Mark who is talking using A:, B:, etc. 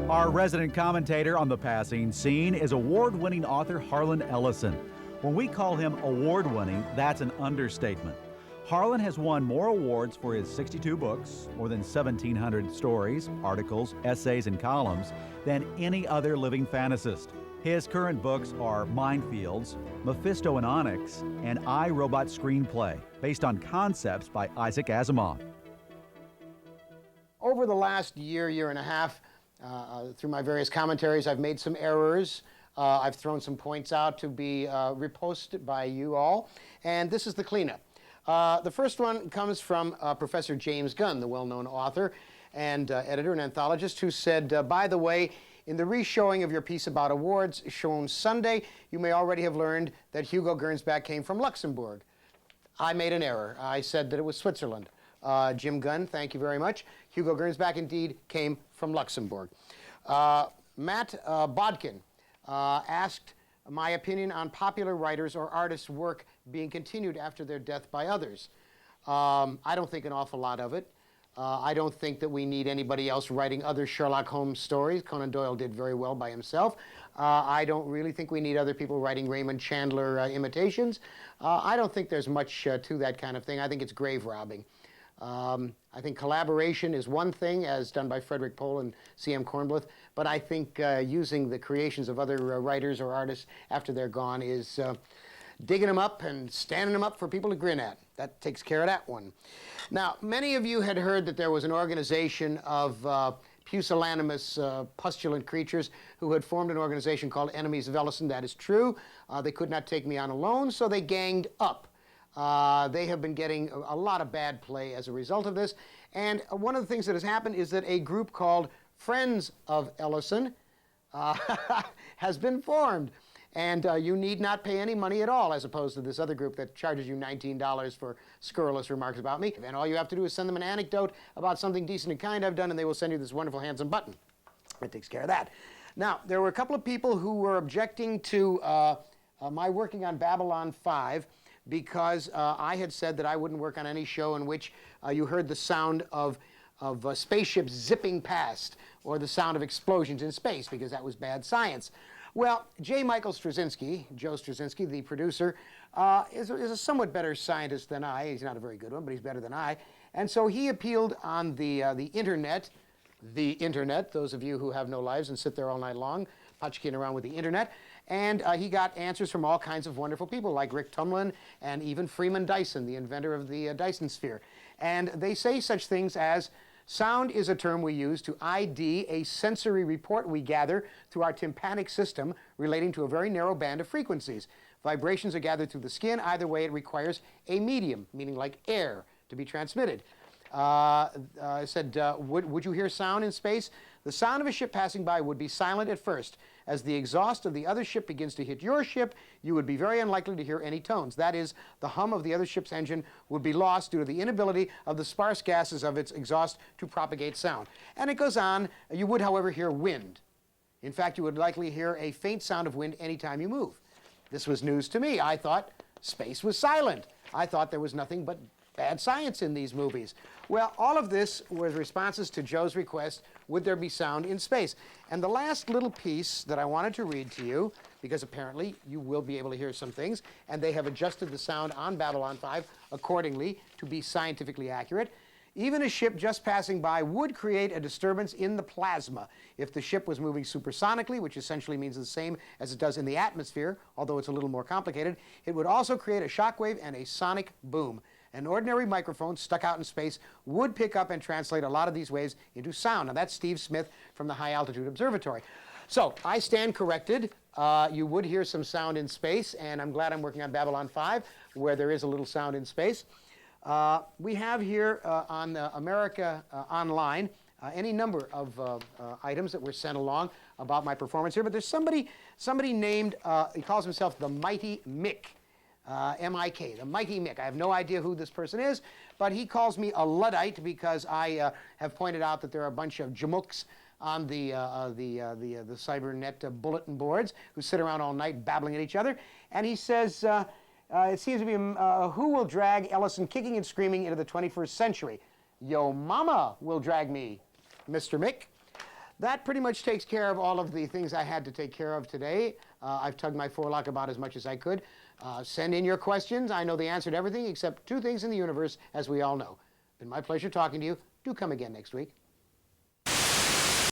A: Our resident commentator on the passing scene is award-winning author Harlan Ellison. When we call him award-winning, that's an understatement. Harlan has won more awards for his 62 books, more than 1,700 stories, articles, essays, and columns than any other living fantasist. His current books are Minefields, Mephisto and Onyx, and I, Robot Screenplay, based on concepts by Isaac Asimov.
B: Over the last year and a half, through my various commentaries, I've made some errors. I've thrown some points out to be reposted by you all, and this is the cleanup. The first one comes from Professor James Gunn, the well-known author and editor and anthologist, who said, by the way, in the re-showing of your piece about awards shown Sunday, you may already have learned that Hugo Gernsback came from Luxembourg. I made an error. I said that it was Switzerland. Jim Gunn, thank you very much. Hugo Gernsback indeed came from Luxembourg. Matt Bodkin asked my opinion on popular writers or artists' work being continued after their death by others. I don't think an awful lot of it. I don't think that we need anybody else writing other Sherlock Holmes stories. Conan Doyle did very well by himself. I don't really think we need other people writing Raymond Chandler imitations. I don't think there's much to that kind of thing. I think it's grave robbing. I think collaboration is one thing, as done by Frederick Pohl and C.M. Kornbluth, but I think using the creations of other writers or artists after they're gone is digging them up and standing them up for people to grin at. That takes care of that one. Now, many of you had heard that there was an organization of pusillanimous, pustulant creatures who had formed an organization called Enemies of Ellison. That is true. They could not take me on alone, so they ganged up. They have been getting a lot of bad play as a result of this. And one of the things that has happened is that a group called Friends of Ellison has been formed. And you need not pay any money at all, as opposed to this other group that charges you $19 for scurrilous remarks about me. And all you have to do is send them an anecdote about something decent and kind I've done, and they will send you this wonderful handsome button. That takes care of that. Now, there were a couple of people who were objecting to my working on Babylon 5 because I had said that I wouldn't work on any show in which you heard the sound of spaceships zipping past or the sound of explosions in space, because that was bad science. Well, J. Michael Straczynski, Joe Straczynski, the producer, is a somewhat better scientist than I. He's not a very good one, but he's better than I. And so he appealed on the internet, those of you who have no lives and sit there all night long, potchkin around with the internet, and he got answers from all kinds of wonderful people, like Rick Tumlin and even Freeman Dyson, the inventor of the Dyson sphere. And they say such things as, sound is a term we use to ID a sensory report we gather through our tympanic system relating to a very narrow band of frequencies. Vibrations are gathered through the skin. Either way, it requires a medium, meaning like air, to be transmitted. I said, would you hear sound in space? The sound of a ship passing by would be silent at first. As the exhaust of the other ship begins to hit your ship, you would be very unlikely to hear any tones. That is, the hum of the other ship's engine would be lost due to the inability of the sparse gases of its exhaust to propagate sound. And it goes on. You would, however, hear wind. In fact, you would likely hear a faint sound of wind anytime you move. This was news to me. I thought space was silent. I thought there was nothing but bad science in these movies. Well, all of this was responses to Joe's request, would there be sound in space? And the last little piece that I wanted to read to you, because apparently you will be able to hear some things, and they have adjusted the sound on Babylon 5 accordingly to be scientifically accurate. Even a ship just passing by would create a disturbance in the plasma. If the ship was moving supersonically, which essentially means the same as it does in the atmosphere, although it's a little more complicated, it would also create a shock wave and a sonic boom. An ordinary microphone stuck out in space would pick up and translate a lot of these waves into sound. Now, that's Steve Smith from the High Altitude Observatory. So I stand corrected. You would hear some sound in space, and I'm glad I'm working on Babylon 5, where there is a little sound in space. We have here on America Online any number of items that were sent along about my performance here, but there's somebody named, he calls himself the Mighty Mick. M-I-K, the Mighty Mick. I have no idea who this person is, but he calls me a Luddite because I have pointed out that there are a bunch of jamooks on the cybernet bulletin boards who sit around all night babbling at each other. And he says, it seems to be, who will drag Ellison kicking and screaming into the 21st century? Yo mama will drag me, Mr. Mick. that pretty much takes care of all of the things I had to take care of today. I've tugged my forelock about as much as I could. Send in your questions. I know the answer to everything except two things in the universe, as we all know. It's been my pleasure talking to you. Do come again next week.